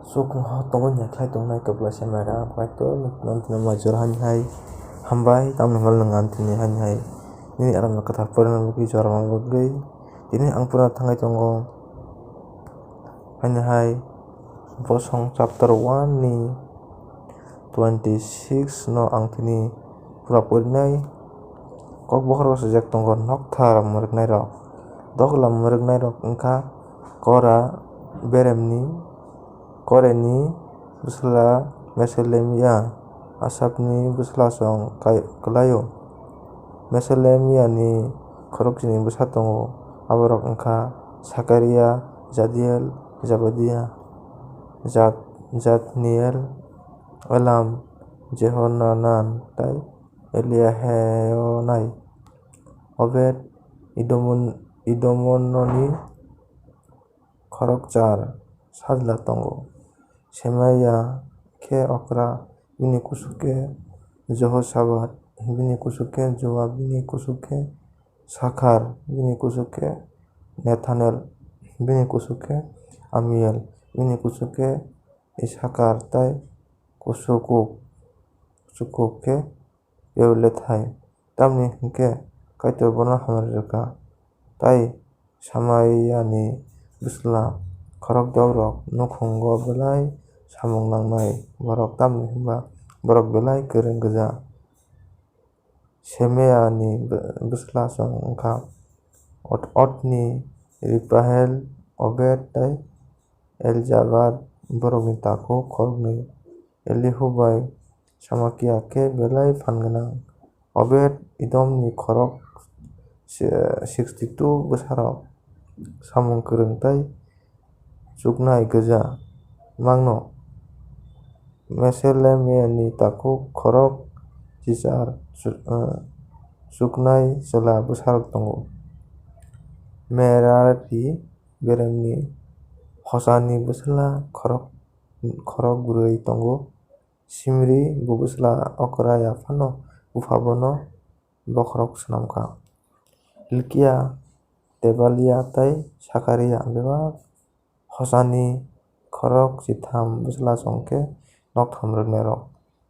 Sukung ho tongo nyaklai tongnai kaplaisa mera paito nantino major hai hambai tamno ngal ngantini hai ini aram kathar porna buki jorma bagui ini ang pura thangai tongo hai bosong chapter 1 ni 26 no ang tini pura pornai kok bokhor sajak tongo nokthar murgnai rok doglam murgnai rok wngkha kora beremni koreni bwsala mesolemia asapni bwsalasong klaio mesolemia ni khorokchini bwsa tongo aborok wngkha sakaria jadiel zabadia jatniel elam jehonanan tei eliahenai obed idomononi khorokchar sajla tongo Semaya khe okra bini kusuke Jehoshaphat bini kusuke Joab bini kusuke Sakhar bini kusuke Nethanel bini kusuke Amiel bini kusuke Isakar tei kusukuk khe Yeulethai tamni hingkhe kaito bono hamrwkha tei Samaya ni bwsala khorokdok rok nukhungo belai samung nangnai borok tamni hwnba borok belai kwrwng gwnja Semaya ni bwsalasong wngkha Otni Ripahel Obed tei Elzabad borokni taku khoroknwi Elihu bai Samakia khe belai phan gwnang Obed Edomni khorok 62 bwsarok samung kwrwng tei chuknai gwja mangno Meselemiani taku khorok jizar chuknai chwla bwsarok tongo Merari beremni Hosani bwsala khorokbwrwi tongo Simri bo bwsala Okraya phano buphabono bokhorok swnamkha Hilkia Tebalia tei Sakaria bebak Hosani khorok chitham bwsalasong khe noktham rwnai rok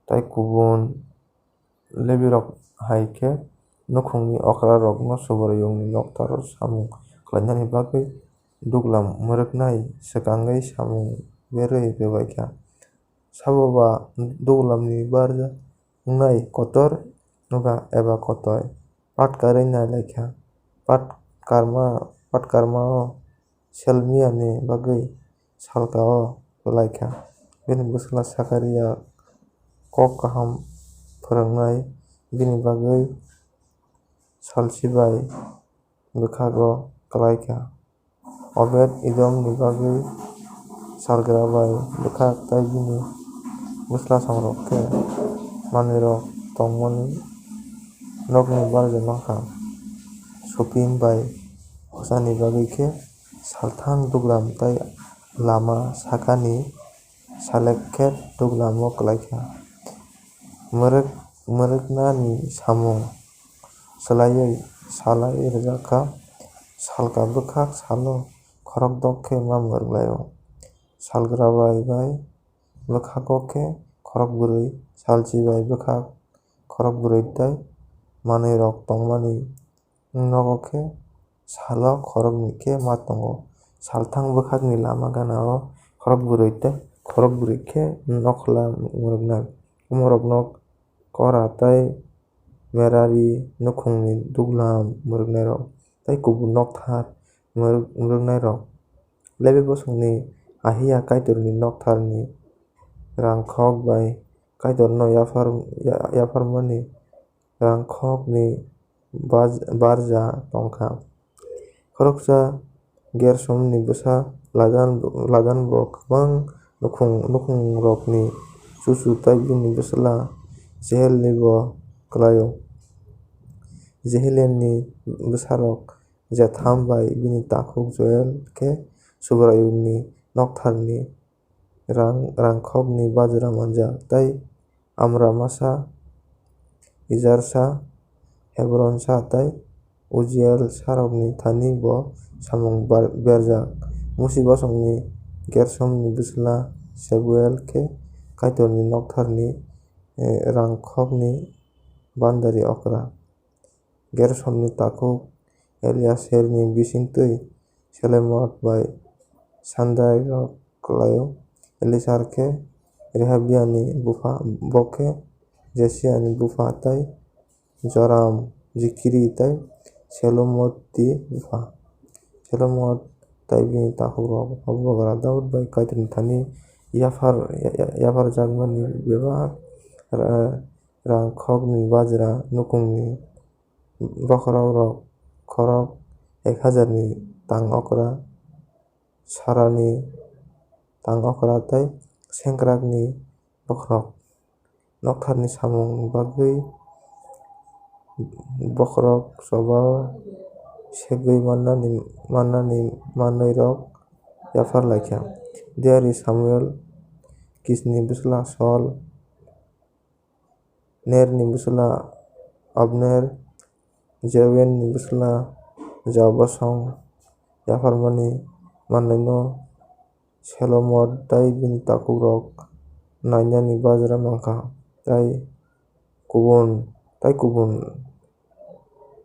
tei kubun Levirok hai khe nukhungni okrarokno subrayungni nokthar samung khlainani bagwi duglam murgnai swkangwi samung berwi rwbaikha saboba duglamni barja wngnai kotor eba kotoi patkarwi nailaikhai patkarmao selmiani bagwi salkao kwlaikha bini bwsala Sakaria kok kaham phwrwngnai bini bagwi salsibai bwkhago klaikha Obed Edomni bagwi salgra bai bwkhak tei bini bwsalasongrok khe manwirok tongmani nokni barja wngkha Shupim bai Hosani bagwi khe salthang duglam tei lama sakani salekhet duglamo klaikha mwrwkna ni samung swlaiwi salai rwjakha salka bwkhak salo khorokdok khe ma mwrwklaio salgrabai bai bwkhago khe khorokbwrwi salchi bai bwkhak khorokbwrwi tei manwirok tongmani nogo khe salo khorokni khe ma tongo salthang bwkhakni lama ganao khorokbwrwi tei khorokbwrwi khe nokhla mwrwnai umorokno Kora tei Merari nukhungni duglam mwrwknairok tei kubun nokthar mwrwknairok Levi bosongni Ahia kaitorni noktharni rangkhok bai kaitorno yapharmani rangkhokni barja tongkha khoroksa Gershomni bwsa Ladan bo kwbang nukhumungrokni chuchu tei bini bwsala Jehielni bo klaio Jehielni bwsarok Jetham bai bini taku Joel khe subrayungni noktharni rangkhokni bajra manjak tei Amramasa Izharsha Hebronsa tei Uziel sarokni thani bo samung berjak Musi bosongni Gershomni bwsala Shebuel khe kaitorni noktharni rangkhokni bandari okra. Gersonni takuk Elieserni bisingtwi Shelemot bai Sandai klaio. Elisar khe Rehabiani bufa bo khe Jesiani bufa tei Joram Zikri tei Shelomoti bufa. Shelomot tei bini takukrok habogra Daud bai kaitorni thani yafarjakmani bebak rangkhokni bajra nukungni bokhorok khorok 1000 ni tang okra Sarani tang okra tei sengkrakni bokhorok. Noktharni samungni bagwi bokhorok chobao segwi manwirok yafarlaikha. Diari Samuel Kishni bwswla Saul Nerni bwswla Abner Jeuelni bwswla Joabsong yafarmani manwi no Shelomot tei bini takukrok nainani bajra mankha tei kubun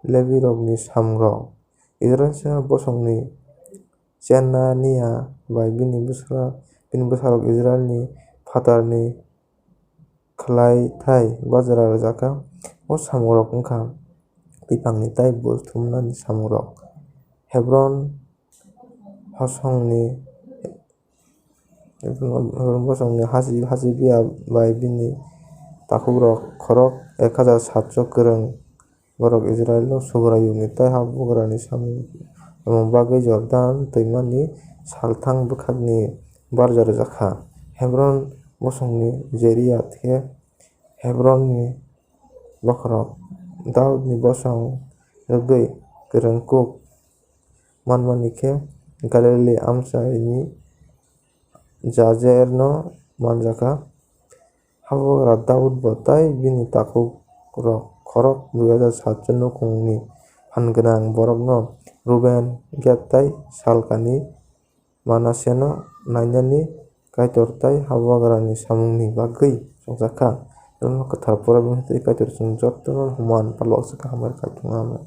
Levirokni samungrok. Israelsa bosongni Chenaniah bai bini bwsarok Israelni phatarni khlai thai bajra rwjaka. O samungrok wngkha bwphangni tei buthumnani samungrok. Hebron bosongni Hashabia bai bini takukrok khorok 1700 kwrwng borok Israel no sugrayungni tei habograni samung bagwi Jordan twimani salthang bwkhakni barja rwjakha. Hebron bosongni Jeriah khe Hebronni bokhorok. Daudni bosong rwgwi kwrwngkuk manmani khe Galilee amchaini Jazer no manjaka. Habogra Daud bo tei bini takukrok khorok 2700 nukungni phanganang borok no Ruben Gad tei salkani Manasseh no nainani kaitor tei habograni samungni bagwi chongjakha. Kwthar Porobini hwnkhe kaitor chwng jotono human palwak chwka hambai kaitung.